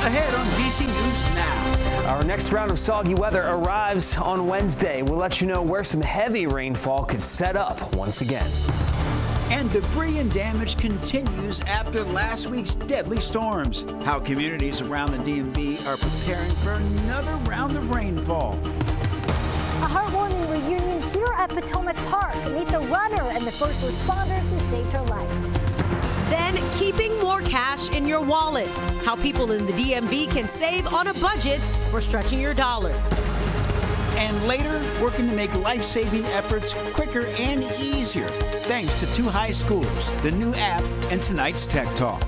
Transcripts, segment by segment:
ahead on DC News Now. Our next round of soggy weather arrives on Wednesday. We'll let you know where some heavy rainfall could set up once again. And debris and damage continues after last week's deadly storms. How communities around the DMV are preparing for another round of rainfall. A heartwarming reunion here at Potomac Park. Meet the runner and the first responders who saved her life. Then keeping more cash in your wallet. How people in the DMV can save on a budget for stretching your dollar. And later, working to make life-saving efforts quicker and easier, thanks to 2 high schools, the new app, and tonight's Tech Talk.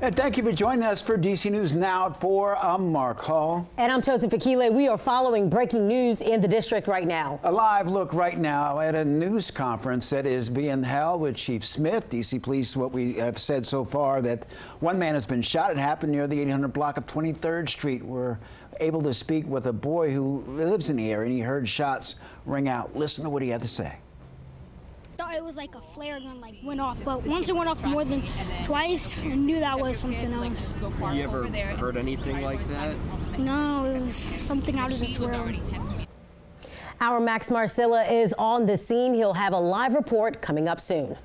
And thank you for joining us for DC News Now at 4. I'm Mark Hall. And I'm Tosin Fakile. We are following breaking news in the district right now. A live look right now at a news conference that is being held with Chief Smith. DC Police, what we have said so far, that one man has been shot. It happened near the 800 block of 23rd Street. We're able to speak with a boy who lives in the area, and he heard shots ring out. Listen to what he had to say. Thought it was like a flare gun, like went off, but once it went off more than twice, I knew that was something else. You ever heard anything like that? No, it was something out of this world. Our Max Marcilla is on the scene. He'll have a live report coming up soon.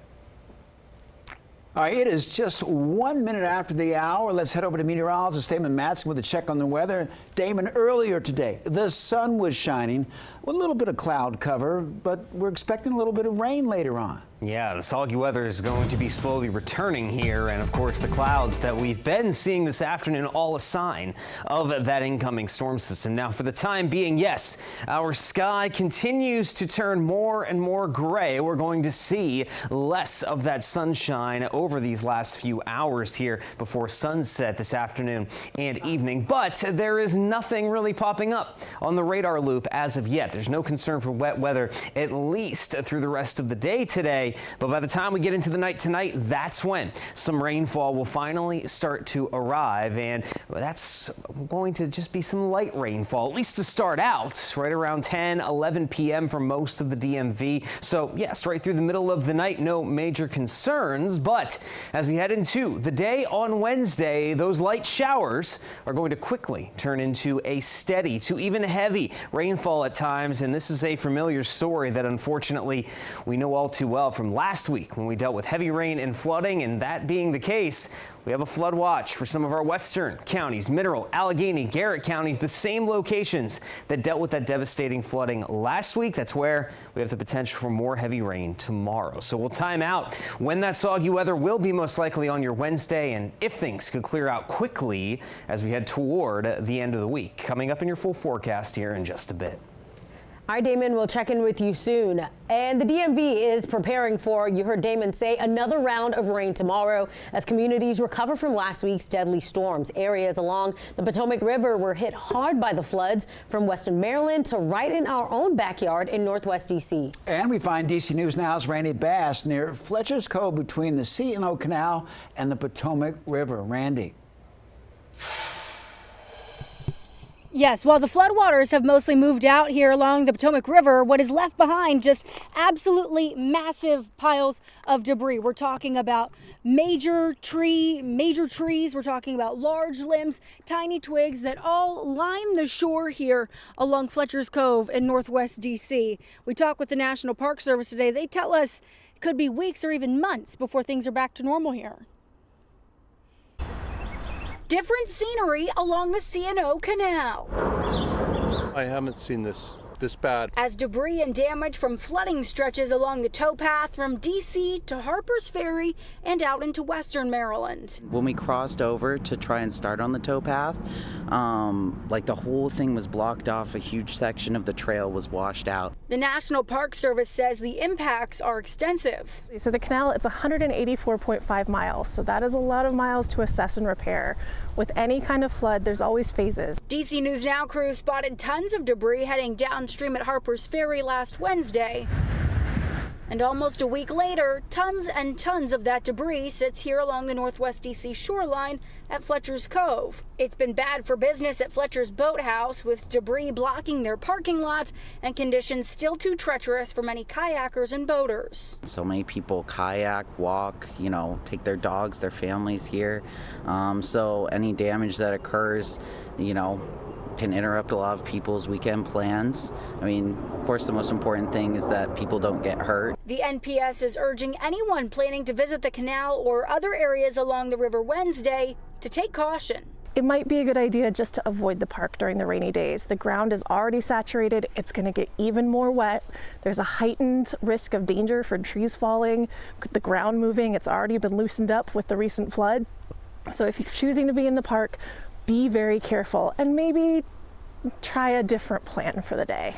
All right, it is just 1 minute after the hour. Let's head over to meteorologist Damon Matson with a check on the weather. Damon, earlier today, the sun was shining with a little bit of cloud cover, but we're expecting a little bit of rain later on. Yeah, the soggy weather is going to be slowly returning here, and of course the clouds that we've been seeing this afternoon, all a sign of that incoming storm system. Now, for the time being, yes, our sky continues to turn more and more gray. We're going to see less of that sunshine over these last few hours here before sunset this afternoon and evening, but there is nothing really popping up on the radar loop as of yet. There's no concern for wet weather, at least through the rest of the day today. But by the time we get into the night tonight, that's when some rainfall will finally start to arrive. And that's going to just be some light rainfall, at least to start out, right around 10, 11 p.m. for most of the DMV. So yes, right through the middle of the night, no major concerns. But as we head into the day on Wednesday, those light showers are going to quickly turn into a steady to even heavy rainfall at times. And this is a familiar story that unfortunately we know all too well from last week when we dealt with heavy rain and flooding. And that being the case, we have a flood watch for some of our western counties, Mineral, Allegheny, Garrett counties, the same locations that dealt with that devastating flooding last week. That's where we have the potential for more heavy rain tomorrow. So we'll time out when that soggy weather will be most likely on your Wednesday, and if things could clear out quickly as we head toward the end of the week. Coming up in your full forecast here in just a bit. All right, Damon, we'll check in with you soon. And the DMV is preparing for, you heard Damon say, another round of rain tomorrow as communities recover from last week's deadly storms. Areas along the Potomac River were hit hard by the floods from western Maryland to right in our own backyard in Northwest D.C. And we find DC News Now's Randy Bass near Fletcher's Cove between the C&O Canal and the Potomac River. Randy. Yes, while the floodwaters have mostly moved out here along the Potomac River, what is left behind just absolutely massive piles of debris. We're talking about major trees, we're talking about large limbs, tiny twigs that all line the shore here along Fletcher's Cove in Northwest DC. We talked with the National Park Service today. They tell us it could be weeks or even months before things are back to normal here. Different scenery along the C&O Canal. I haven't seen this bad. As debris and damage from flooding stretches along the towpath from D.C. to Harper's Ferry and out into western Maryland. When we crossed over to try and start on the towpath, like the whole thing was blocked off. A huge section of the trail was washed out. The National Park Service says the impacts are extensive. So the canal, it's 184.5 miles. So that is a lot of miles to assess and repair. With any kind of flood, there's always phases. DC News Now crew spotted tons of debris heading downstream at Harper's Ferry last Wednesday. And almost a week later, tons and tons of that debris sits here along the Northwest DC shoreline at Fletcher's Cove. It's been bad for business at Fletcher's Boathouse, with debris blocking their parking lot and conditions still too treacherous for many kayakers and boaters. So many people kayak, walk, take their dogs, their families here. So any damage that occurs, can interrupt a lot of people's weekend plans. I mean, of course, the most important thing is that people don't get hurt. The NPS is urging anyone planning to visit the canal or other areas along the river Wednesday to take caution. It might be a good idea just to avoid the park during the rainy days. The ground is already saturated. It's going to get even more wet. There's a heightened risk of danger for trees falling, the ground moving. It's already been loosened up with the recent flood. So if you're choosing to be in the park, be very careful and maybe try a different plan for the day.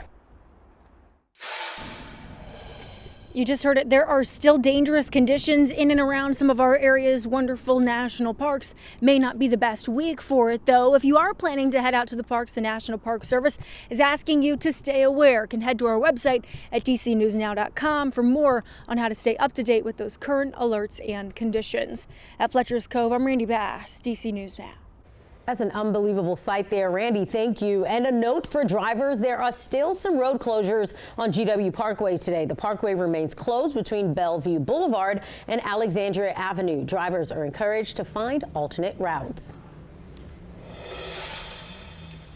You just heard it. There are still dangerous conditions in and around some of our area's wonderful national parks. May not be the best week for it, though. If you are planning to head out to the parks, the National Park Service is asking you to stay aware. You can head to our website at dcnewsnow.com for more on how to stay up to date with those current alerts and conditions. At Fletcher's Cove, I'm Randy Bass, DC News Now. That's an unbelievable sight there, Randy. Thank you. And a note for drivers, there are still some road closures on GW Parkway today. The parkway remains closed between Bellevue Boulevard and Alexandria Avenue. Drivers are encouraged to find alternate routes.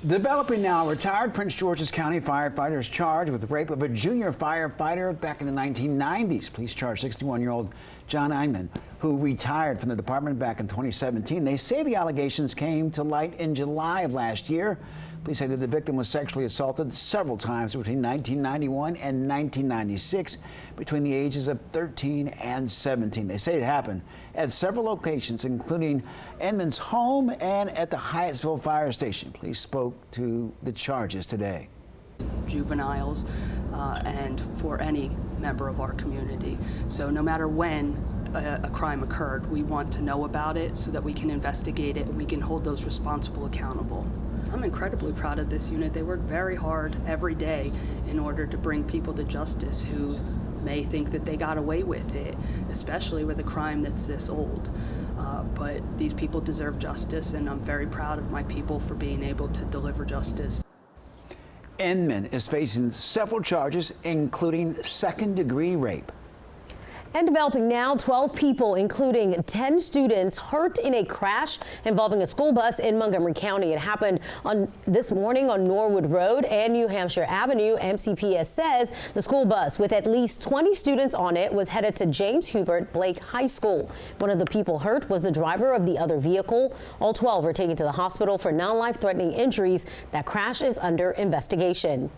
Developing now, retired Prince George's County firefighter is charged with the rape of a junior firefighter back in the 1990s. Police charged 61-year-old John Einman, who retired from the department back in 2017. They say the allegations came to light in July of last year. Police say that the victim was sexually assaulted several times between 1991 and 1996, between the ages of 13 and 17. They say it happened at several locations, including Einman's home and at the Hyattsville Fire Station. Police spoke to the charges today. Juveniles and for any member of our community. So no matter when a crime occurred, we want to know about it so that we can investigate it and we can hold those responsible accountable. I'm incredibly proud of this unit. They work very hard every day in order to bring people to justice who may think that they got away with it, especially with a crime that's this old. But these people deserve justice, and I'm very proud of my people for being able to deliver justice. Einman is facing several charges, including second-degree rape. And developing now, 12 people, including 10 students, hurt in a crash involving a school bus in Montgomery County. It happened this morning on Norwood Road and New Hampshire Avenue. MCPS says the school bus with at least 20 students on it was headed to James Hubert Blake High School. One of the people hurt was the driver of the other vehicle. All 12 were taken to the hospital for non-life-threatening injuries. That crash is under investigation.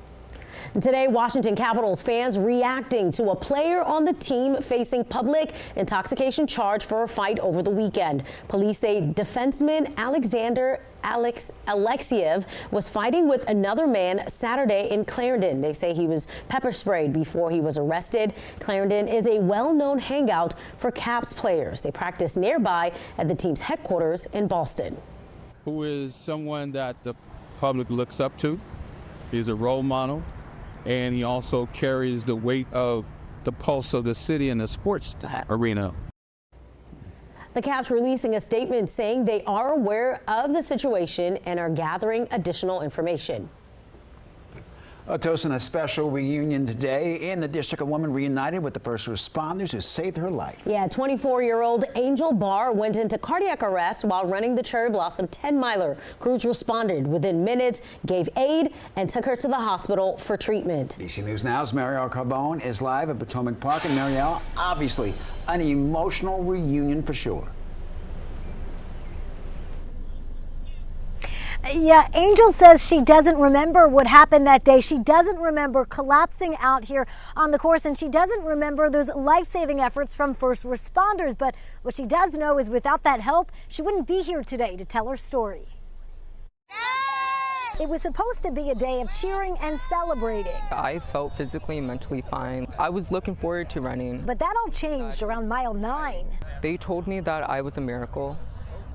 Today, Washington Capitals fans reacting to a player on the team facing public intoxication charge for a fight over the weekend. Police say defenseman Alexander Alexiev was fighting with another man Saturday in Clarendon. They say he was pepper sprayed before he was arrested. Clarendon is a well-known hangout for Caps players. They practice nearby at the team's headquarters in Boston. Who is someone that the public looks up to. He's a role model. And he also carries the weight of the pulse of the city in the sports arena. The Caps releasing a statement saying they are aware of the situation and are gathering additional information. Toasting a special reunion today in the district. A woman reunited with the first responders who saved her life. Yeah, 24-year-old Angel Barr went into cardiac arrest while running the Cherry Blossom 10-miler. Crews responded within minutes, gave aid, and took her to the hospital for treatment. DC News Now's Marielle Carbone is live at Potomac Park. And Marielle, obviously an emotional reunion for sure. Yeah, Angel says she doesn't remember what happened that day. She doesn't remember collapsing out here on the course, and she doesn't remember those life-saving efforts from first responders. But what she does know is without that help, she wouldn't be here today to tell her story. It was supposed to be a day of cheering and celebrating. I felt physically and mentally fine. I was looking forward to running. But that all changed around mile 9. They told me that I was a miracle,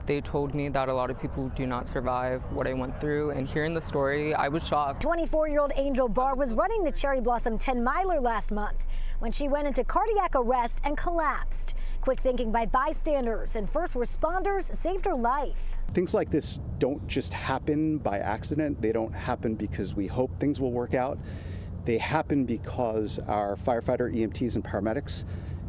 They told me that a lot of people do not survive what I went through, and hearing the story, I was shocked. 24-year-old Angel Barr was running the Cherry Blossom 10-miler last month when she went into cardiac arrest and collapsed. Quick thinking by bystanders and first responders saved her life. Things like this don't just happen by accident. They don't happen because we hope things will work out. They happen because our firefighter, EMTs, and paramedics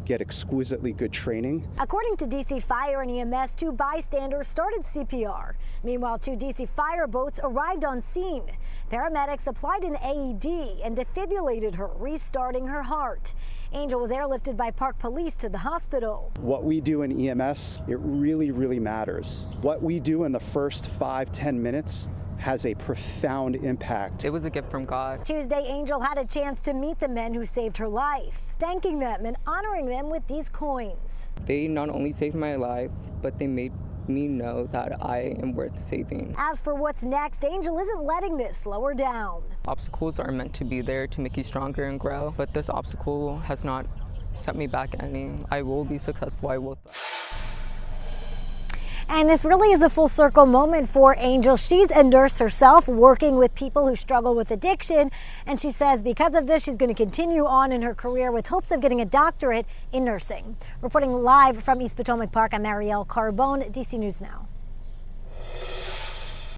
get exquisitely good training. According to DC Fire and EMS, 2 bystanders started CPR. Meanwhile, 2 DC fire boats arrived on scene. Paramedics applied an AED and defibrillated her, restarting her heart. Angel was airlifted by Park Police to the hospital. What we do in EMS, it really, really matters. What we do in the first 5-10 minutes has a profound impact. It was a gift from God. Tuesday, Angel had a chance to meet the men who saved her life, thanking them and honoring them with these coins. They not only saved my life, but they made me know that I am worth saving. As for what's next, Angel isn't letting this slow her down. Obstacles are meant to be there to make you stronger and grow, but this obstacle has not set me back any. I will be successful. I will. And this really is a full circle moment for Angel. She's a nurse herself, working with people who struggle with addiction. And she says because of this, she's going to continue on in her career with hopes of getting a doctorate in nursing. Reporting live from East Potomac Park, I'm Marielle Carbone, DC News Now.